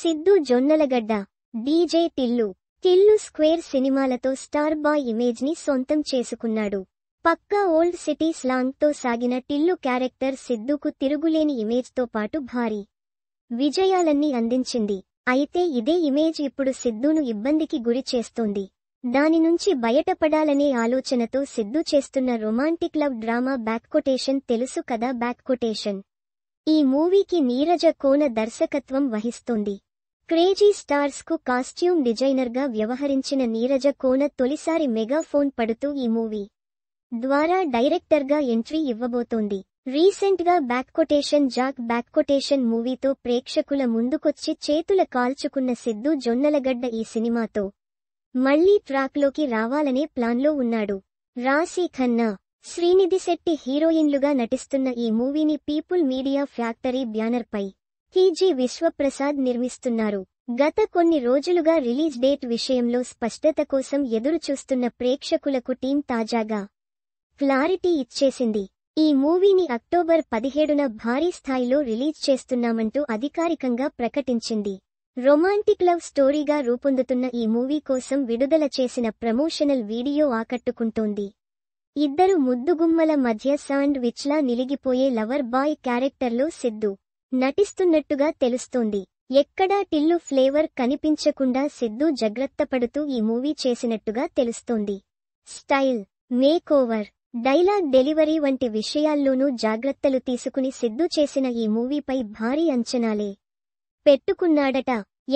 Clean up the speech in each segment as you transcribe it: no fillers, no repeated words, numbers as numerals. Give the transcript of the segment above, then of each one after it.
Siddhu Jonnalagadda, DJ Tillu. Tillu square సినిమాలతో star boy image ని సొంతం చేసుకున్నాడు. పక్కా ఓల్డ్ సిటీ స్లాంగ్ తో సాగిన టిల్లు క్యారెక్టర్ సిద్ధుకు తిరుగులేని ఇమేజ్ తో పాటు భారీ విజయాలన్నీ అందించింది. అయితే ఇదే ఇమేజ్ ఇప్పుడు సిద్ధును ఇబ్బందికి గురి చేస్తోంది. దాని నుంచి బయటపడాలనే ఆలోచనతో సిద్ధు చేస్తున్న రొమాంటిక్ లవ్ డ్రామా బ్యాక్కొటేషన్ తెలుసు కదా. బ్యాక్కొటేషన్ ఈ మూవీకి నీరజ కోన దర్శకత్వం వహిస్తోంది. క్రేజీ స్టార్స్ కు కాస్ట్యూమ్ డిజైనర్ గా వ్యవహరించిన నీరజ కోన తొలిసారి మెగాఫోన్ పడుతూ ఈ మూవీ ద్వారా డైరెక్టర్ గా ఎంట్రీ ఇవ్వబోతోంది. రీసెంట్ గా బ్యాక్కొటేషన్ మూవీతో ప్రేక్షకుల ముందుకొచ్చి చేతుల కాల్చుకున్న సిద్ధు జొన్నలగడ్డ ఈ సినిమాతో మళ్లీ ట్రాక్లోకి రావాలనే ప్లాన్లో ఉన్నాడు. రాశీ ఖన్నా, శ్రీనిధి శెట్టి హీరోయిన్లుగా నటిస్తున్న ఈ మూవీని పీపుల్ మీడియా ఫ్యాక్టరీ బ్యానర్ పై టీజీ విశ్వప్రసాద్ నిర్మిస్తున్నారు. గత కొన్ని రోజులుగా రిలీజ్ డేట్ విషయంలో స్పష్టత కోసం ఎదురుచూస్తున్న ప్రేక్షకులకు టీం తాజాగా క్లారిటీ ఇచ్చేసింది. ఈ మూవీని అక్టోబర్ 17న భారీ స్థాయిలో రిలీజ్ చేస్తున్నామంటూ అధికారికంగా ప్రకటించింది. రొమాంటిక్ లవ్ స్టోరీగా రూపొందుతున్న ఈ మూవీ కోసం విడుదల చేసిన ప్రమోషనల్ వీడియో ఆకట్టుకుంటోంది. ఇద్దరు ముద్దుగుమ్మల మధ్య శాండ్ విచ్లా నిలిగిపోయే లవర్ బాయ్ క్యారెక్టర్లో సిద్ధు నటిస్తున్నట్టుగా తెలుస్తోంది. ఎక్కడా టిల్లు ఫ్లేవర్ కనిపించకుండా సిద్ధు జాగ్రత్తపడుతూ ఈ మూవీ చేసినట్టుగా తెలుస్తోంది. స్టైల్, మేకోవర్, డైలాగ్ డెలివరీ వంటి విషయాల్లోనూ జాగ్రత్తలు తీసుకుని సిద్ధు చేసిన ఈ మూవీపై భారీ అంచనాలే పెట్టుకున్నాడట.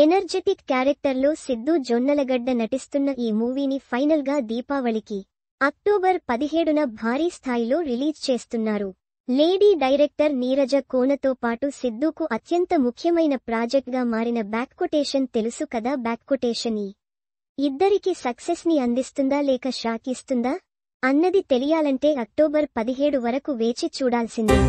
ఎనర్జెటిక్ క్యారెక్టర్లో సిద్ధు జొన్నలగడ్డ నటిస్తున్న ఈ మూవీని ఫైనల్ గా దీపావళికి అక్టోబర్ 17న భారీ స్థాయిలో రిలీజ్ చేస్తున్నారు. లేడీ డైరెక్టర్ నీరజ కోనతో పాటు సిద్ధుకు అత్యంత ముఖ్యమైన ప్రాజెక్ట్ గా మారిన బ్యాక్కొటేషన్ తెలుసు కదా. బ్యాక్కొటేషన్ ఈ ఇద్దరికి సక్సెస్ ని అందిస్తుందా లేక షాక్ ఇస్తుందా అన్నది తెలియాలంటే అక్టోబర్ 17 వరకు వేచి చూడాల్సిందే.